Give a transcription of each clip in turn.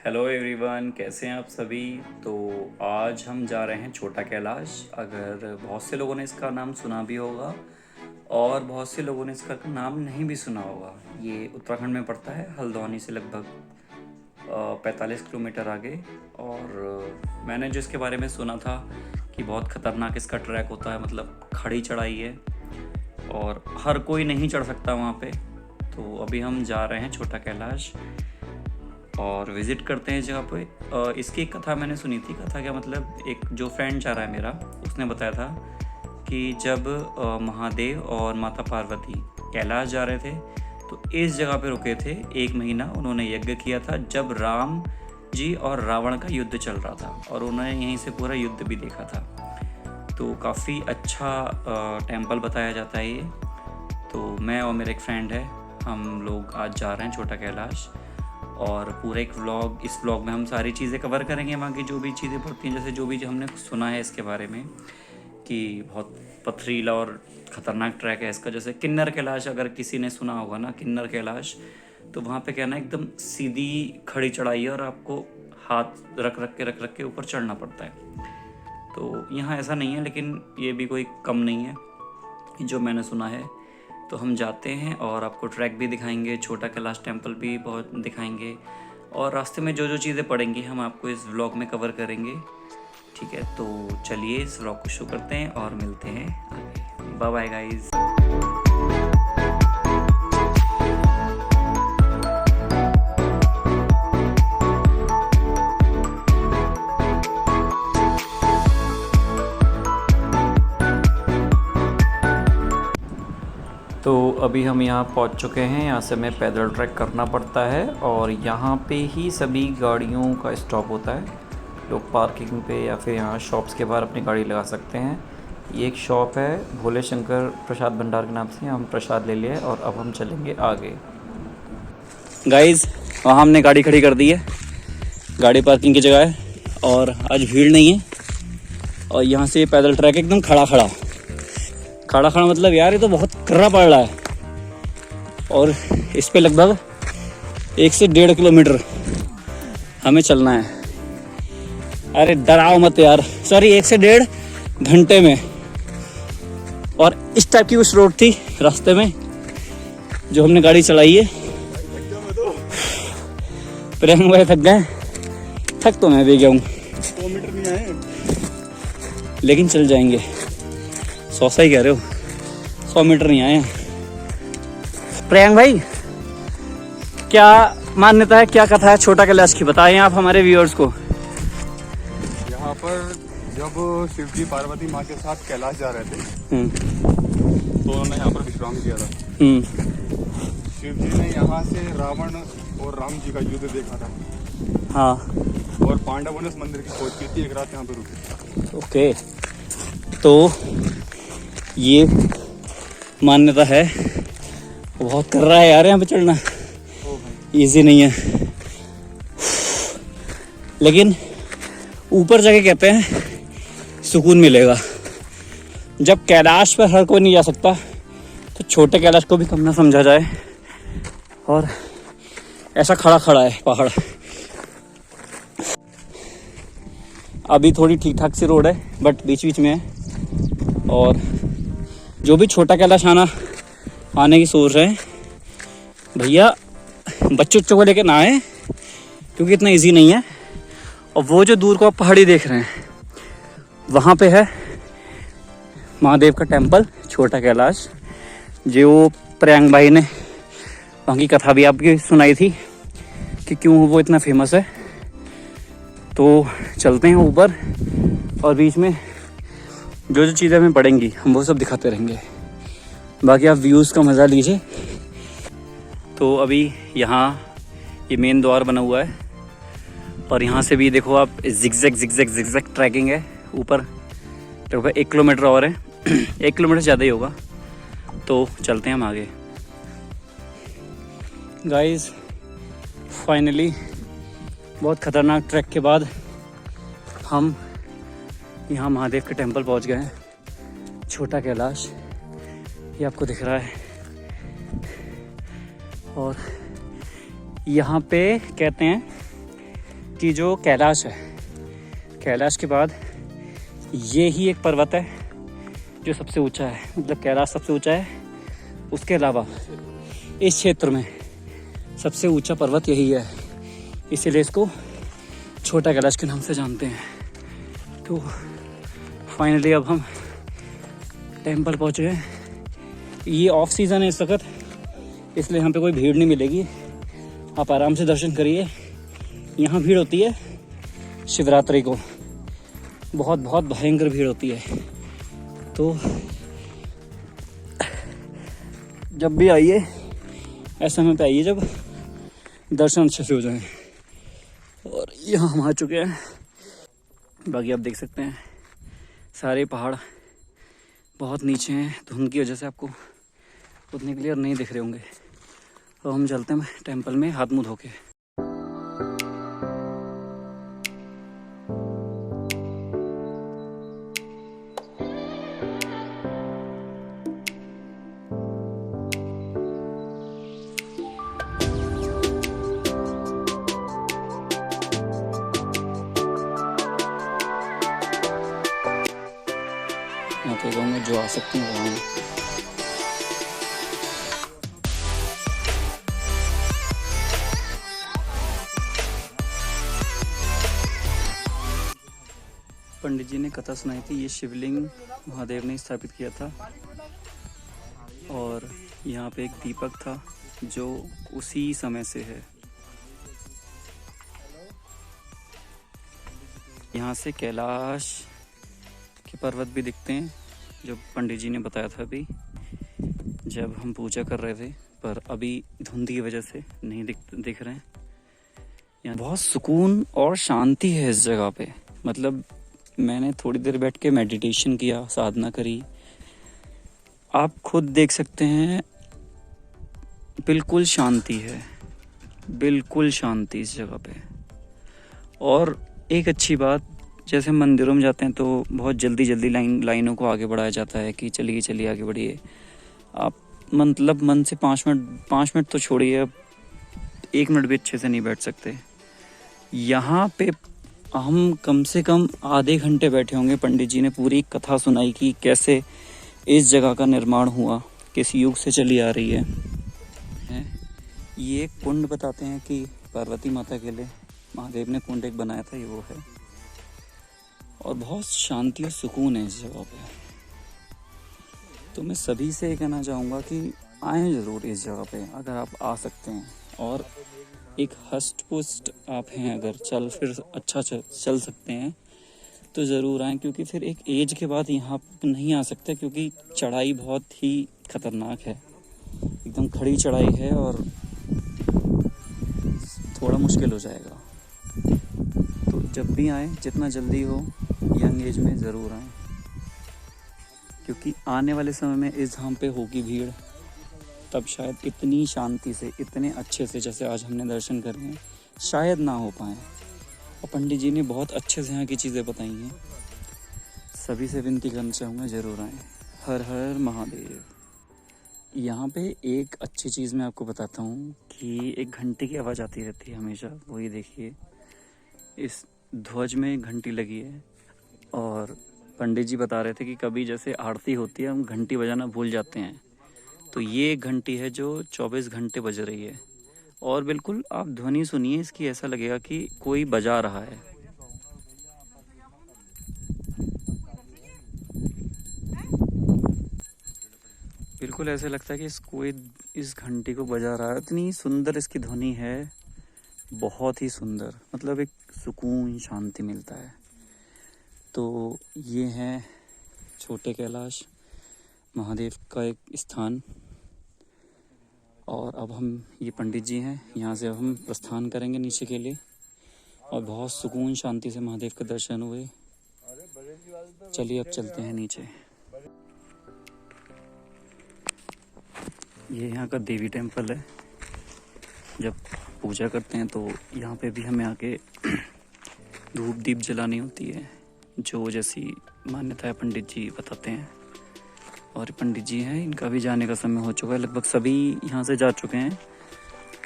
Hello everyone, कैसे हैं आप सभी। तो आज हम जा रहे हैं छोटा कैलाश। अगर बहुत से लोगों ने इसका नाम सुना भी होगा और बहुत से लोगों ने इसका नाम नहीं भी सुना होगा। ये उत्तराखंड में पड़ता है, हल्द्वानी से लगभग 45 किलोमीटर आगे। और मैंने जो इसके बारे में सुना था कि बहुत ख़तरनाक इसका ट्रैक होता है, मतलब खड़ी चढ़ाई है और हर कोई नहीं चढ़ सकता वहाँ पे। तो अभी हम जा रहे हैं छोटा कैलाश और विज़िट करते हैं जगह पे। इसकी एक कथा मैंने सुनी थी। कथा क्या मतलब, एक जो फ्रेंड जा रहा है मेरा, उसने बताया था कि जब महादेव और माता पार्वती कैलाश जा रहे थे तो इस जगह पे रुके थे। 1 महीना उन्होंने यज्ञ किया था जब राम जी और रावण का युद्ध चल रहा था, और उन्होंने यहीं से पूरा युद्ध भी देखा था। तो काफ़ी अच्छा टेम्पल बताया जाता है ये। तो मैं और मेरा एक फ्रेंड है, हम लोग आज जा रहे हैं छोटा कैलाश। और पूरा एक व्लॉग, इस व्लॉग में हम सारी चीज़ें कवर करेंगे, वहाँ की जो भी चीज़ें पड़ती हैं, जैसे जो भी हमने सुना है इसके बारे में कि बहुत पथरीला और ख़तरनाक ट्रैक है इसका। जैसे किन्नर कैलाश, अगर किसी ने सुना होगा ना किन्नर कैलाश, तो वहाँ पे क्या ना, एकदम सीधी खड़ी चढ़ाई है और आपको हाथ रख रख के ऊपर चढ़ना पड़ता है। तो यहाँ ऐसा नहीं है, लेकिन ये भी कोई कम नहीं है जो मैंने सुना है। तो हम जाते हैं और आपको ट्रैक भी दिखाएंगे, छोटा कैलाश टेम्पल भी बहुत दिखाएंगे, और रास्ते में जो जो चीज़ें पड़ेंगी हम आपको इस व्लॉग में कवर करेंगे। ठीक है, तो चलिए इस व्लॉग को शुरू करते हैं और मिलते हैं आगे। Bye bye guys. तो अभी हम यहाँ पहुँच चुके हैं। यहाँ से हमें पैदल ट्रैक करना पड़ता है और यहाँ पे ही सभी गाड़ियों का स्टॉप होता है। लोग पार्किंग पे या फिर यहाँ शॉप्स के बाहर अपनी गाड़ी लगा सकते हैं। ये एक शॉप है भोले शंकर प्रसाद भंडार के नाम से, हम प्रसाद ले लिए और अब हम चलेंगे आगे। गाइस, वहाँ हमने गाड़ी खड़ी कर दी है, गाड़ी पार्किंग की जगह है और आज भीड़ नहीं है। और यहाँ से पैदल ट्रैक एकदम खड़ा खड़ा मतलब यार, ये तो बहुत कर्रा पड़ रहा है। और इस पे लगभग 1 से 1.5 किलोमीटर हमें चलना है। अरे डराओ मत यार, सॉरी 1 से 1.5 घंटे में। और इस टाइप की कुछ रोड थी रास्ते में जो हमने गाड़ी चलाई है। प्रियंक भाई थक गए, थक तो मैं भी गया हूँ। 100 मीटर नहीं आए, लेकिन चल जाएंगे। 100 ही कह रहे हो, 100 मीटर नहीं आए। प्रियंक भाई, क्या मान्यता है, क्या कथा है छोटा कैलाश की, बताएं आप हमारे व्यूअर्स को। यहाँ पर जब शिव जी पार्वती माँ के साथ कैलाश जा रहे थे तो उन्होंने यहाँ पर विश्राम किया था। शिव जी ने यहाँ से रावण और राम जी का युद्ध देखा था। हाँ, और पांडवों ने इस मंदिर की खोज की थी, एक रात यहाँ पे रुके। ओके। तो ये मान्यता है। बहुत कर रहा है यार यहाँ पे चढ़ना, इजी नहीं है। लेकिन ऊपर जाके कहते हैं सुकून मिलेगा। जब कैलाश पर हर कोई नहीं जा सकता तो छोटे कैलाश को भी कम ना समझा जाए। और ऐसा खड़ा है पहाड़। अभी थोड़ी ठीक ठाक सी रोड है, बट बीच बीच में है। और जो भी छोटा कैलाश आने की सोच रहे हैं, भैया बच्चों को लेकर ना आए, क्योंकि इतना इजी नहीं है। और वो जो दूर को आप पहाड़ी देख रहे हैं, वहाँ पे है महादेव का टेम्पल छोटा कैलाश, जो प्रियंक भाई ने वहाँ की कथा भी आपकी सुनाई थी कि क्यों वो इतना फेमस है। तो चलते हैं ऊपर और बीच में जो जो चीज़ें हमें पड़ेंगी हम वो सब दिखाते रहेंगे। बाकी आप व्यूज़ का मज़ा लीजिए। तो अभी यहाँ ये मेन द्वार बना हुआ है और यहाँ से भी देखो आप, जिगजैग ट्रैकिंग है ऊपर। लगभग 1 किलोमीटर और है 1 किलोमीटर ज़्यादा ही होगा। तो चलते हैं हम आगे। गाइस, फाइनली बहुत ख़तरनाक ट्रैक के बाद हम यहाँ महादेव के टेम्पल पहुँच गए हैं, छोटा कैलाश। ये आपको दिख रहा है। और यहाँ पे कहते हैं कि जो कैलाश है, कैलाश के बाद ये ही एक पर्वत है जो सबसे ऊंचा है, मतलब कैलाश सबसे ऊंचा है, उसके अलावा इस क्षेत्र में सबसे ऊंचा पर्वत यही है, इसीलिए इसको छोटा कैलाश के नाम से जानते हैं। तो फाइनली अब हम टेंपल पहुंचे हैं। ये ऑफ सीज़न है इस वक्त, इसलिए यहाँ पे कोई भीड़ नहीं मिलेगी, आप आराम से दर्शन करिए। यहाँ भीड़ होती है शिवरात्रि को, बहुत बहुत भयंकर भीड़ होती है। तो जब भी आइए ऐसे समय पे आइए जब दर्शन अच्छे से हो जाए। और यहाँ हम आ चुके हैं, बाकी आप देख सकते हैं सारे पहाड़ बहुत नीचे हैं, धुंध की वजह से आपको उतने क्लियर नहीं दिख रहे होंगे। तो हम चलते हैं टेंपल में हाथ मुँह धो के। यहाँ पे लोग जो आ सकते हैं वहाँ पंडित जी ने कथा सुनाई थी। ये शिवलिंग महादेव ने स्थापित किया था और यहाँ पे एक दीपक था जो उसी समय से है। यहाँ से कैलाश के पर्वत भी दिखते हैं जो पंडित जी ने बताया था अभी जब हम पूजा कर रहे थे, पर अभी धुंध की वजह से नहीं दिख रहे हैं। यहाँ बहुत सुकून और शांति है इस जगह पे, मतलब मैंने थोड़ी देर बैठ के मेडिटेशन किया, साधना करी, आप खुद देख सकते हैं, बिल्कुल शांति है, बिल्कुल शांति इस जगह पे। और एक अच्छी बात, जैसे मंदिरों में जाते हैं तो बहुत जल्दी जल्दी लाइनों को आगे बढ़ाया जाता है कि चलिए चलिए आगे बढ़िए। आप मतलब मन से 5 मिनट तो छोड़िए, अब 1 मिनट भी अच्छे से नहीं बैठ सकते। यहाँ पे हम कम से कम आधे घंटे बैठे होंगे। पंडित जी ने पूरी कथा सुनाई कि कैसे इस जगह का निर्माण हुआ, किस युग से चली आ रही है। ये एक कुंड बताते हैं कि पार्वती माता के लिए महादेव ने कुंड एक बनाया था, ये वो है। और बहुत शांति और सुकून है इस जगह पे। तो मैं सभी से ये कहना चाहूँगा कि आएँ ज़रूर इस जगह पे अगर आप आ सकते हैं, और एक हष्ट पुष्ट आप हैं, अगर चल फिर अच्छा चल सकते हैं तो ज़रूर आएँ, क्योंकि फिर एक एज के बाद यहाँ नहीं आ सकते, क्योंकि चढ़ाई बहुत ही ख़तरनाक है, एकदम खड़ी चढ़ाई है और थोड़ा मुश्किल हो जाएगा। तो जब भी आएँ, जितना जल्दी हो यंग एज में ज़रूर आएँ, क्योंकि आने वाले समय में इस धाम पे होगी भीड़, तब शायद इतनी शांति से, इतने अच्छे से जैसे आज हमने दर्शन कर रहे हैं शायद ना हो पाए। और पंडित जी ने बहुत अच्छे से यहाँ की चीज़ें बताई हैं। सभी से विनती करना चाहूँगा, ज़रूर आएँ। हर हर महादेव। यहाँ पे एक अच्छी चीज़ मैं आपको बताता हूँ कि एक घंटी की आवाज़ आती रहती है हमेशा, वही देखिए इस ध्वज में घंटी लगी है। और पंडित जी बता रहे थे कि कभी जैसे आरती होती है हम घंटी बजाना भूल जाते हैं, तो ये एक घंटी है जो 24 घंटे बज रही है। और बिल्कुल आप ध्वनि सुनिए इसकी, ऐसा लगेगा कि कोई बजा रहा है। बिल्कुल ऐसे लगता है कि कोई इस घंटी को बजा रहा है, इतनी सुंदर इसकी ध्वनि है, बहुत ही सुंदर, मतलब एक सुकून शांति मिलता है। तो ये है छोटे कैलाश महादेव का एक स्थान। और अब हम, ये पंडित जी हैं, यहाँ से अब हम प्रस्थान करेंगे नीचे के लिए। और बहुत सुकून शांति से महादेव के दर्शन हुए। चलिए अब चलते हैं नीचे। ये यहाँ का देवी टेम्पल है। जब पूजा करते हैं तो यहाँ पे भी हमें आके धूप दीप जलानी होती है, जो जैसी मान्यता है पंडित जी बताते हैं। और पंडित जी हैं, इनका भी जाने का समय हो चुका है, लगभग सभी यहाँ से जा चुके हैं।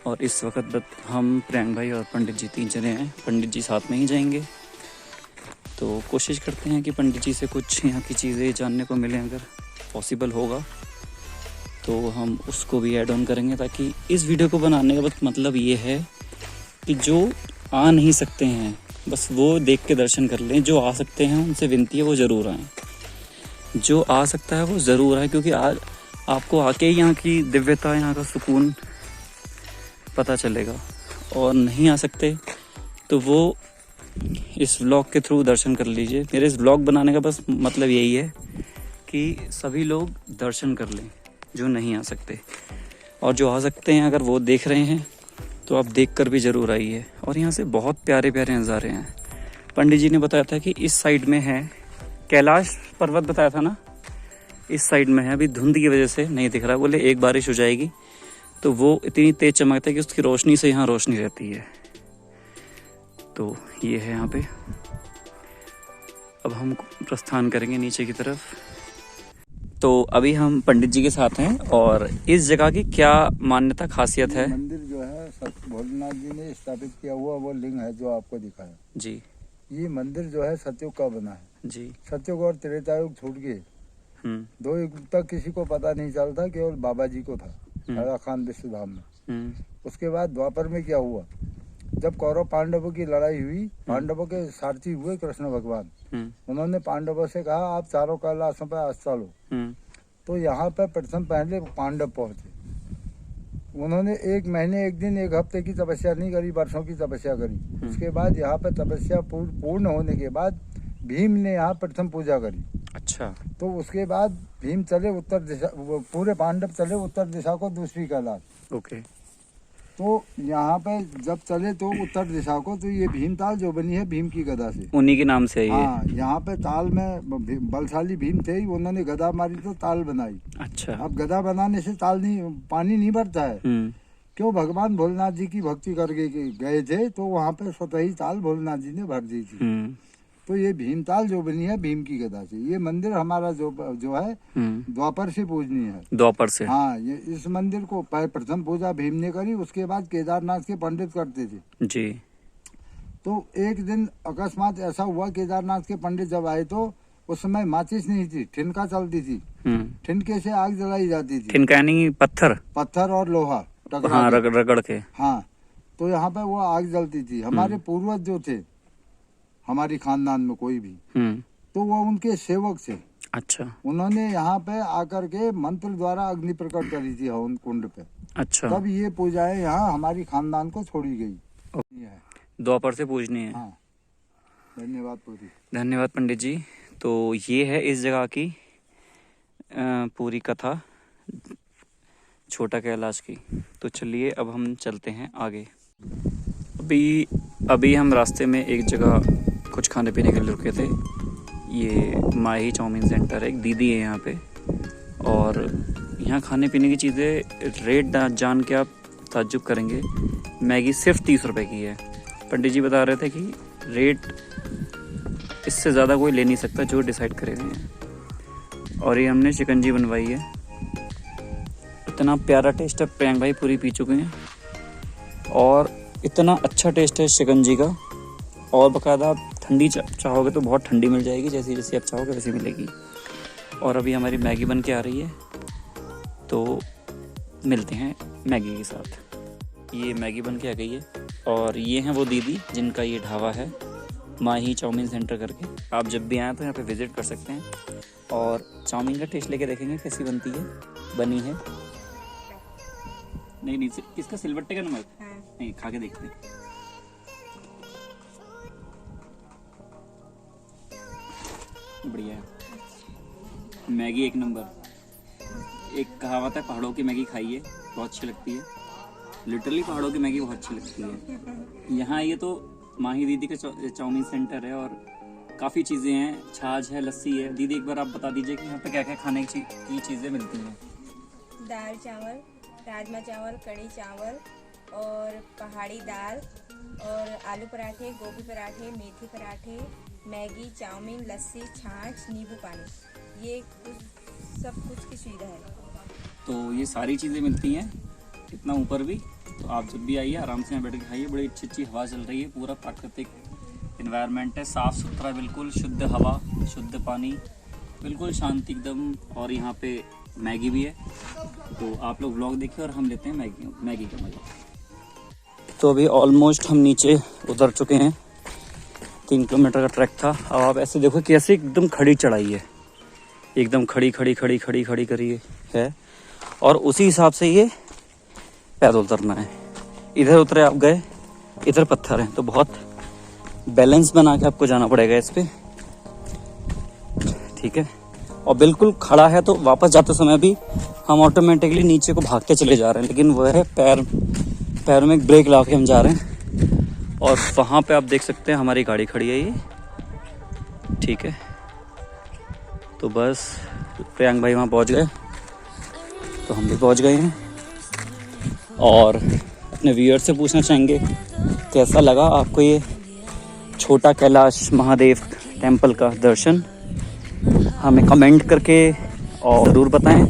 और इस वक्त हम प्रियंक भाई और पंडित जी 3 जने हैं। पंडित जी साथ में ही जाएंगे, तो कोशिश करते हैं कि पंडित जी से कुछ यहाँ की चीज़ें जानने को मिलें। अगर पॉसिबल होगा तो हम उसको भी ऐड ऑन करेंगे, ताकि इस वीडियो को बनाने का बस मतलब ये है कि जो आ नहीं सकते हैं बस वो देख के दर्शन कर लें, जो आ सकते हैं उनसे विनती है वो ज़रूर आएँ। जो आ सकता है वो ज़रूर आए, क्योंकि आज आपको आके ही यहाँ की दिव्यता, यहाँ का सुकून पता चलेगा। और नहीं आ सकते तो वो इस व्लॉग के थ्रू दर्शन कर लीजिए। मेरे इस व्लॉग बनाने का बस मतलब यही है कि सभी लोग दर्शन कर लें जो नहीं आ सकते, और जो आ सकते हैं अगर वो देख रहे हैं तो आप देख कर भी ज़रूर आइए। और यहाँ से बहुत प्यारे प्यारे नज़ारे हैं। पंडित जी ने बताया था कि इस साइड में है कैलाश पर्वत, बताया था ना, इस साइड में है। अभी धुंध की वजह से नहीं दिख रहा। बोले एक बारिश हो जाएगी तो वो इतनी तेज चमकता है कि उसकी रोशनी से यहाँ रोशनी रहती है। तो ये है यहाँ पे। अब हम प्रस्थान करेंगे नीचे की तरफ। तो अभी हम पंडित जी के साथ हैं, और इस जगह की क्या मान्यता खासियत है? मंदिर जो है भोलेनाथ जी ने स्थापित किया हुआ वो लिंग है जो आपको दिखा है जी। ये मंदिर जो है सतयुग का बना है जी। सतयुग और त्रेतायुग छूट गए। 2 युग तक किसी को पता नहीं चलता, केवल बाबा जी को था राजा खान विश्वधाम में। उसके बाद द्वापर में क्या हुआ, जब कौरव पांडवों की लड़ाई हुई, पांडवों के सारथी हुए कृष्ण भगवान। उन्होंने पांडवों से कहा आप चारों कैलाशों पर आज चलो। तो यहाँ पे प्रथम पहले पांडव पहुंचे। उन्होंने 1 महीने 1 दिन 1 हफ्ते की तपस्या नहीं करी, वर्षों की तपस्या करी। उसके बाद यहाँ पे तपस्या पूर्ण होने के बाद भीम ने यहाँ प्रथम पूजा करी। अच्छा। तो उसके बाद भीम चले उत्तर दिशा, पूरे पांडव चले उत्तर दिशा को, दूसरी कैलाश। ओके। तो यहाँ पे जब चले तो उत्तर दिशा को, तो ये भीम ताल जो बनी है भीम की गदा से, उन्हीं के नाम से है ये। हाँ, यहाँ पे ताल में बलशाली भीम थे ही, उन्होंने गदा मारी तो ताल बनाई। अच्छा। अब गदा बनाने से ताल नहीं, पानी नहीं भरता है। क्यों? भगवान भोलेनाथ जी की भक्ति करके गए थे तो वहाँ पे स्वतः ही ताल भोलेनाथ जी ने भर दी थी। तो ये भीमताल जो बनी है भीम की गदा से। ये मंदिर हमारा जो है द्वापर से पूजनीय है। द्वापर से? हाँ, ये इस मंदिर को प्रथम पूजा भीम ने करी, उसके बाद केदारनाथ के पंडित करते थे जी। तो एक दिन अकस्मात ऐसा हुआ, केदारनाथ के पंडित जब आए तो उस समय माचिस नहीं थी, ठिनका चलती थी। ठिनके से आग जलाई जाती थी। ठिनका यानी पत्थर और लोहा टकरा हाँ, रगड़ के। हाँ, तो यहाँ पे वो आग जलती थी। हमारे पूर्वज जो थे हमारी खानदान में कोई भी, तो वो उनके सेवक थे। अच्छा। उन्होंने यहाँ पे आकर के मंत्र द्वारा अग्नि प्रकट करी थी हवन कुंड पे। अच्छा। तब ये पूजाएं यहाँ हमारी खानदान को छोड़ी गई। द्वापर से पूजनी है। हाँ, धन्यवाद पूरी। धन्यवाद पंडित जी। तो ये है इस जगह की पूरी कथा छोटा कैलाश की। तो चलिए अब हम चलते हैं आगे। अभी हम रास्ते में एक जगह कुछ खाने पीने के लिए रुके थे। ये माही चाउमीन सेंटर है, एक दीदी है यहाँ पे, और यहाँ खाने पीने की चीज़ें रेट जान के आप ताज्जुब करेंगे। मैगी सिर्फ 30 रुपए की है। पंडित जी बता रहे थे कि रेट इससे ज़्यादा कोई ले नहीं सकता, जो डिसाइड करे हुए हैं। और ये हमने शिकंजी बनवाई है, इतना प्यारा टेस्ट है। प्रियंक भाई पूरी पी चुके हैं, और इतना अच्छा टेस्ट है शिकंजी का। और बाकायदा आप ठंडी चाहोगे तो बहुत ठंडी मिल जाएगी, जैसी जैसी आप चाहोगे वैसी मिलेगी। और अभी हमारी मैगी बन के आ रही है, तो मिलते हैं मैगी के साथ। ये मैगी बन के आ गई है, और ये हैं वो दीदी जिनका ये ढाबा है, माही चाउमीन सेंटर करके। आप जब भी आएँ तो यहाँ पे विज़िट कर सकते हैं, और चाउमीन का टेस्ट लेके देखेंगे कैसी बनती है, बनी है। नहीं, किसका सिलबट्टे का नमक? नहीं, खा के देखते हैं। बढ़िया है मैगी, एक नंबर। एक कहावत है, पहाड़ों की मैगी खाइए, बहुत अच्छी लगती है। लिटरली पहाड़ों की मैगी बहुत अच्छी लगती है। यहाँ ये तो माही दीदी का चाउमीन सेंटर है, और काफ़ी चीज़ें हैं, छाछ है, लस्सी है। दीदी एक बार आप बता दीजिए कि यहाँ पे क्या क्या खाने की चीज़ें मिलती हैं। दाल चावल, राजमा चावल, कड़ी चावल और पहाड़ी दाल, और आलू पराठे, गोभी पराठे, मेथी पराठे, मैगी, चाउमीन, लस्सी, छाछ, नींबू पानी, ये सब कुछ की सुविधा है। तो ये सारी चीज़ें मिलती हैं, इतना ऊपर भी। तो आप जब भी आइए आराम से यहाँ बैठ के खाइए, बड़ी अच्छी अच्छी हवा चल रही है, पूरा प्राकृतिक इन्वायरमेंट है, साफ़ सुथरा बिल्कुल, शुद्ध हवा, शुद्ध पानी, बिल्कुल शांति एकदम। और यहाँ पे मैगी भी है, तो आप लोग व्लॉग देखिए और हम लेते हैं मैगी का मजा। तो अभी ऑलमोस्ट हम नीचे उतर चुके हैं, 3 किलोमीटर का ट्रैक था। अब आप ऐसे देखो कैसे एकदम खड़ी चढ़ाई है, एकदम खड़ी करी है, और उसी हिसाब से ये पैदल उतरना है। इधर उतरे आप गए, इधर पत्थर हैं, तो बहुत बैलेंस बना के आपको जाना पड़ेगा इस पे, ठीक है। और बिल्कुल खड़ा है तो वापस जाते समय भी हम ऑटोमेटिकली नीचे को भागते चले जा रहे हैं, लेकिन वह है पैर में एक ब्रेक ला के हम जा रहे हैं। और वहाँ पे आप देख सकते हैं हमारी गाड़ी खड़ी है ये, ठीक है। तो बस प्रियांक भाई वहाँ पहुँच गए, तो हम भी पहुँच गए हैं। और अपने व्यूअर्स से पूछना चाहेंगे कैसा लगा आपको ये छोटा कैलाश महादेव टेम्पल का दर्शन, हमें कमेंट करके और ज़रूर बताएं।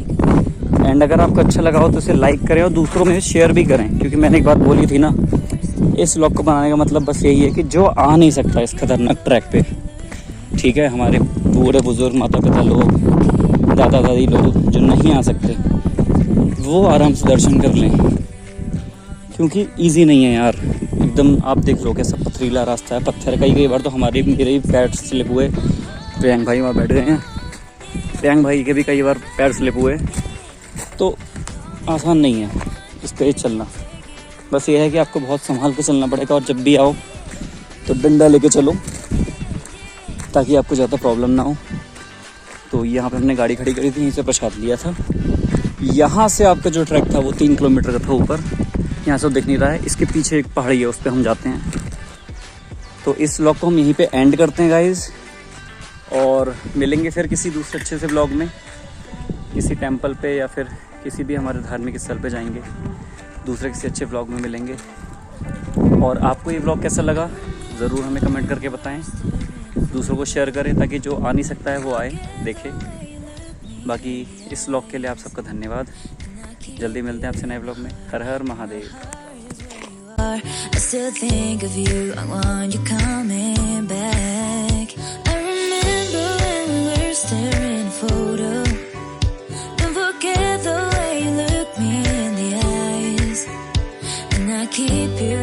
एंड अगर आपको अच्छा लगा हो तो इसे लाइक करें और दूसरों में शेयर भी करें, क्योंकि मैंने एक बात बोली थी ना, इस व्लॉग को बनाने का मतलब बस यही है कि जो आ नहीं सकता इस खतरनाक ट्रैक पे, ठीक है, हमारे बूढ़े बुजुर्ग, माता पिता लोग, दादा दादी लोग जो नहीं आ सकते, वो आराम से दर्शन कर लें, क्योंकि ईजी नहीं है यार एकदम। आप देख लो कैसा पथरीला रास्ता है, पत्थर कई बार तो मेरे ही पैर स्लिप हुए। प्रियांक भाई वहाँ बैठ गए हैं, प्रियांक भाई के भी कई बार पैर स्लिप हुए, तो आसान नहीं है इस पे चलना। बस ये है कि आपको बहुत संभाल के चलना पड़ेगा, और जब भी आओ तो डंडा लेके चलो ताकि आपको ज़्यादा प्रॉब्लम ना हो। तो यहाँ पे हमने गाड़ी खड़ी करी थी, यहीं से प्रसाद लिया था। यहाँ से आपका जो ट्रैक था वो 3 किलोमीटर का था ऊपर, यहाँ से दिख नहीं रहा है, इसके पीछे एक पहाड़ी है, उस पर हम जाते हैं। तो इस व्लॉग को हम यहीं पे एंड करते हैं गाइज़, और मिलेंगे फिर किसी दूसरे अच्छे से व्लॉग में, किसी टेम्पल पे या फिर किसी भी हमारे धार्मिक स्थल पे जाएंगे, दूसरे किसी अच्छे व्लॉग में मिलेंगे। और आपको ये व्लॉग कैसा लगा ज़रूर हमें कमेंट करके बताएं, दूसरों को शेयर करें ताकि जो आ नहीं सकता है वो आए देखे। बाकी इस व्लॉग के लिए आप सबका धन्यवाद, जल्दी मिलते हैं आपसे नए व्लॉग में। हर हर Mahadev. I still think of you, I want you coming back. I remember when we were staring a photo. Don't forget the way you look me in the eyes, and I keep you